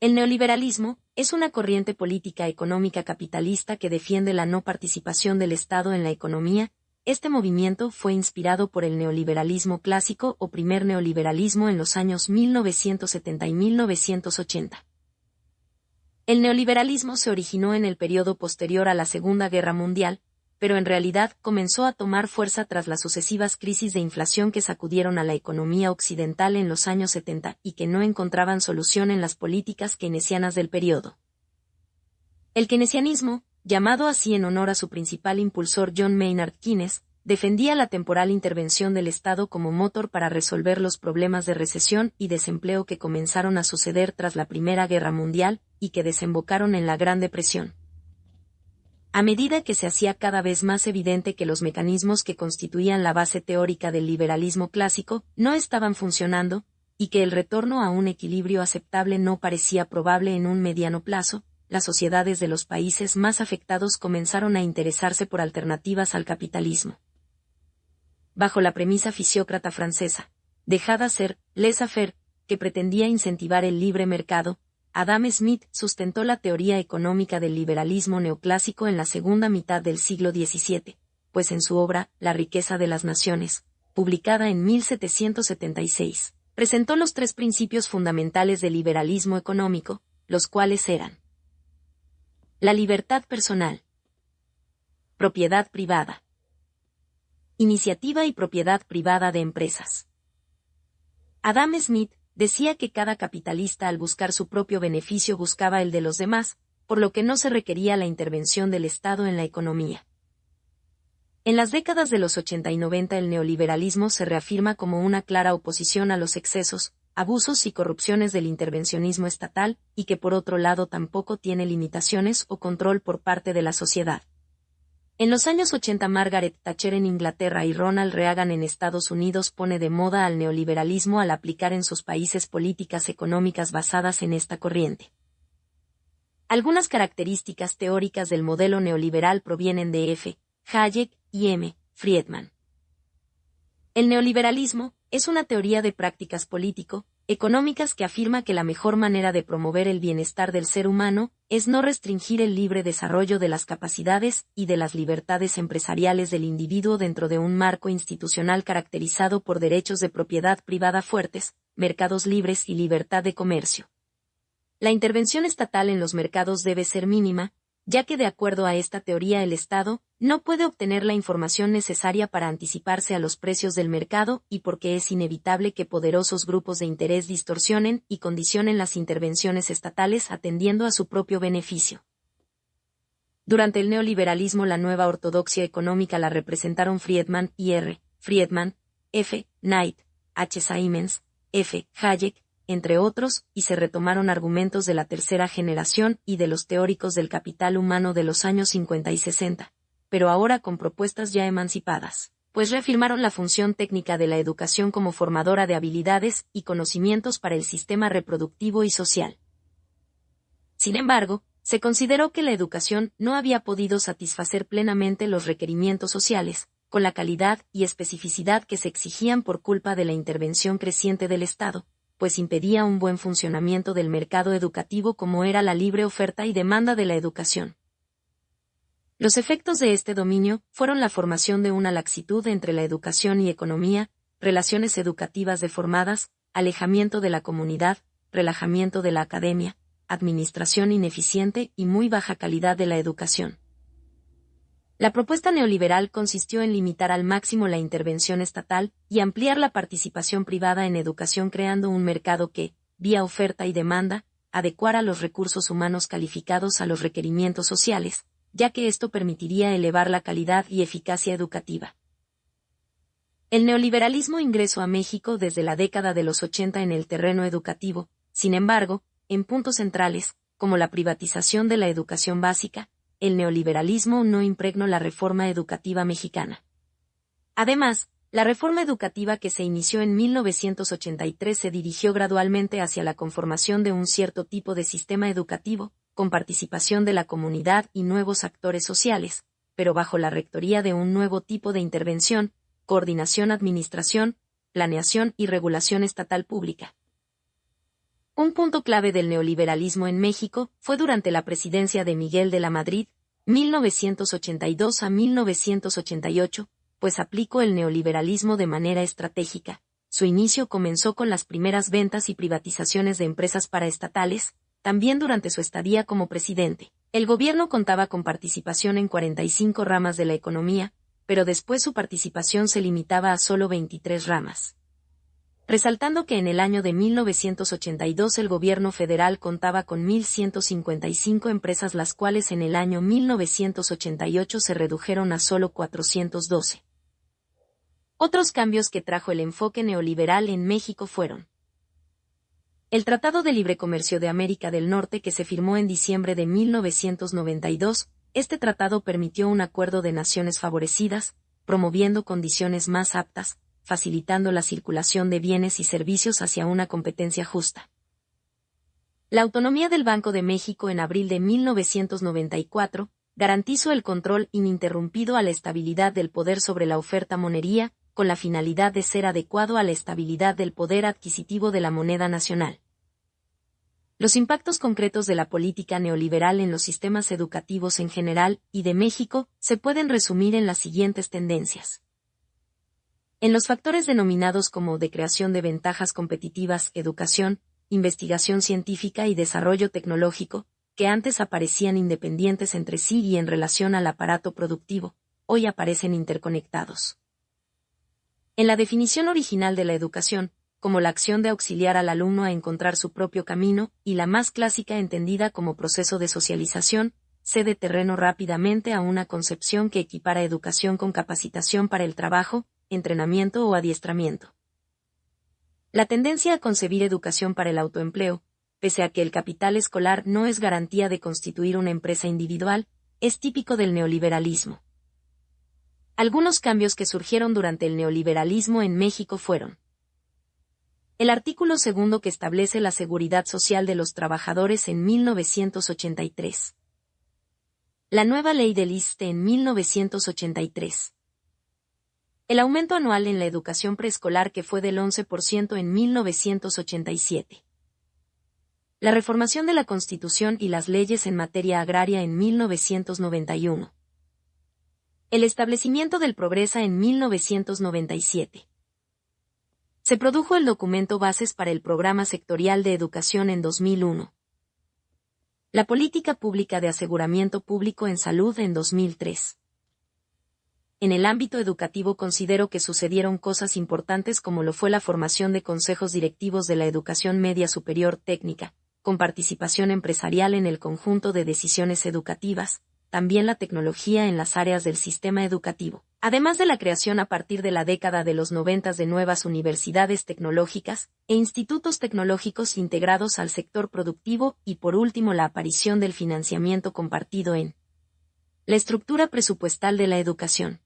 El neoliberalismo es una corriente política económica capitalista que defiende la no participación del Estado en la economía. Este movimiento fue inspirado por el neoliberalismo clásico o primer neoliberalismo en los años 1970 y 1980. El neoliberalismo se originó en el periodo posterior a la Segunda Guerra Mundial, pero en realidad comenzó a tomar fuerza tras las sucesivas crisis de inflación que sacudieron a la economía occidental en los años 70 y que no encontraban solución en las políticas keynesianas del periodo. El keynesianismo, llamado así en honor a su principal impulsor John Maynard Keynes, defendía la temporal intervención del Estado como motor para resolver los problemas de recesión y desempleo que comenzaron a suceder tras la Primera Guerra Mundial y que desembocaron en la Gran Depresión. A medida que se hacía cada vez más evidente que los mecanismos que constituían la base teórica del liberalismo clásico no estaban funcionando, y que el retorno a un equilibrio aceptable no parecía probable en un mediano plazo, las sociedades de los países más afectados comenzaron a interesarse por alternativas al capitalismo. Bajo la premisa fisiócrata francesa, dejada ser, laissez-faire, que pretendía incentivar el libre mercado, Adam Smith sustentó la teoría económica del liberalismo neoclásico en la segunda mitad del siglo XVII, pues en su obra, La riqueza de las naciones, publicada en 1776, presentó los tres principios fundamentales del liberalismo económico, los cuales eran: la libertad personal, propiedad privada, iniciativa y propiedad privada de empresas. Adam Smith decía que cada capitalista al buscar su propio beneficio buscaba el de los demás, por lo que no se requería la intervención del Estado en la economía. En las décadas de los 80 y 90 el neoliberalismo se reafirma como una clara oposición a los excesos, abusos y corrupciones del intervencionismo estatal, y que por otro lado tampoco tiene limitaciones o control por parte de la sociedad. En los años 80 Margaret Thatcher en Inglaterra y Ronald Reagan en Estados Unidos pone de moda al neoliberalismo al aplicar en sus países políticas económicas basadas en esta corriente. Algunas características teóricas del modelo neoliberal provienen de F. Hayek y M. Friedman. El neoliberalismo es una teoría de prácticas político-económicas que afirma que la mejor manera de promover el bienestar del ser humano es no restringir el libre desarrollo de las capacidades y de las libertades empresariales del individuo dentro de un marco institucional caracterizado por derechos de propiedad privada fuertes, mercados libres y libertad de comercio. La intervención estatal en los mercados debe ser mínima, ya que de acuerdo a esta teoría el Estado no puede obtener la información necesaria para anticiparse a los precios del mercado y porque es inevitable que poderosos grupos de interés distorsionen y condicionen las intervenciones estatales atendiendo a su propio beneficio. Durante el neoliberalismo la nueva ortodoxia económica la representaron Friedman y R. Friedman, F. Knight, H. Siemens, F. Hayek, entre otros, y se retomaron argumentos de la tercera generación y de los teóricos del capital humano de los años 50 y 60, pero ahora con propuestas ya emancipadas, pues reafirmaron la función técnica de la educación como formadora de habilidades y conocimientos para el sistema reproductivo y social. Sin embargo, se consideró que la educación no había podido satisfacer plenamente los requerimientos sociales, con la calidad y especificidad que se exigían por culpa de la intervención creciente del Estado, pues impedía un buen funcionamiento del mercado educativo como era la libre oferta y demanda de la educación. Los efectos de este dominio fueron la formación de una laxitud entre la educación y economía, relaciones educativas deformadas, alejamiento de la comunidad, relajamiento de la academia, administración ineficiente y muy baja calidad de la educación. La propuesta neoliberal consistió en limitar al máximo la intervención estatal y ampliar la participación privada en educación creando un mercado que, vía oferta y demanda, adecuara los recursos humanos calificados a los requerimientos sociales, ya que esto permitiría elevar la calidad y eficacia educativa. El neoliberalismo ingresó a México desde la década de los 80 en el terreno educativo, sin embargo, en puntos centrales, como la privatización de la educación básica, el neoliberalismo no impregnó la reforma educativa mexicana. Además, la reforma educativa que se inició en 1983 se dirigió gradualmente hacia la conformación de un cierto tipo de sistema educativo, con participación de la comunidad y nuevos actores sociales, pero bajo la rectoría de un nuevo tipo de intervención, coordinación, administración, planeación y regulación estatal pública. Un punto clave del neoliberalismo en México fue durante la presidencia de Miguel de la Madrid, 1982 a 1988, pues aplicó el neoliberalismo de manera estratégica. Su inicio comenzó con las primeras ventas y privatizaciones de empresas paraestatales. También durante su estadía como presidente, el gobierno contaba con participación en 45 ramas de la economía, pero después su participación se limitaba a solo 23 ramas. Resaltando que en el año de 1982 el gobierno federal contaba con 1.155 empresas, las cuales en el año 1988 se redujeron a solo 412. Otros cambios que trajo el enfoque neoliberal en México fueron: el Tratado de Libre Comercio de América del Norte, que se firmó en diciembre de 1992, este tratado permitió un acuerdo de naciones favorecidas, promoviendo condiciones más aptas, facilitando la circulación de bienes y servicios hacia una competencia justa. La autonomía del Banco de México en abril de 1994 garantizó el control ininterrumpido a la estabilidad del poder sobre la oferta monetaria, con la finalidad de ser adecuado a la estabilidad del poder adquisitivo de la moneda nacional. Los impactos concretos de la política neoliberal en los sistemas educativos en general y de México se pueden resumir en las siguientes tendencias. En los factores denominados como de creación de ventajas competitivas, educación, investigación científica y desarrollo tecnológico, que antes aparecían independientes entre sí y en relación al aparato productivo, hoy aparecen interconectados. En la definición original de la educación, como la acción de auxiliar al alumno a encontrar su propio camino, y la más clásica entendida como proceso de socialización, cede terreno rápidamente a una concepción que equipara educación con capacitación para el trabajo, entrenamiento o adiestramiento. La tendencia a concebir educación para el autoempleo, pese a que el capital escolar no es garantía de constituir una empresa individual, es típico del neoliberalismo. Algunos cambios que surgieron durante el neoliberalismo en México fueron: el artículo 2 que establece la seguridad social de los trabajadores en 1983. La nueva ley del ISSSTE en 1983. El aumento anual en la educación preescolar, que fue del 11% en 1987. La reformación de la Constitución y las leyes en materia agraria en 1991. El establecimiento del Progresa en 1997. Se produjo el documento Bases para el Programa Sectorial de Educación en 2001. La Política Pública de Aseguramiento Público en Salud en 2003. En el ámbito educativo considero que sucedieron cosas importantes, como lo fue la formación de consejos directivos de la educación media superior técnica, con participación empresarial en el conjunto de decisiones educativas, también la tecnología en las áreas del sistema educativo, además de la creación a partir de la década de los 90 de nuevas universidades tecnológicas e institutos tecnológicos integrados al sector productivo, y por último la aparición del financiamiento compartido en la estructura presupuestal de la educación.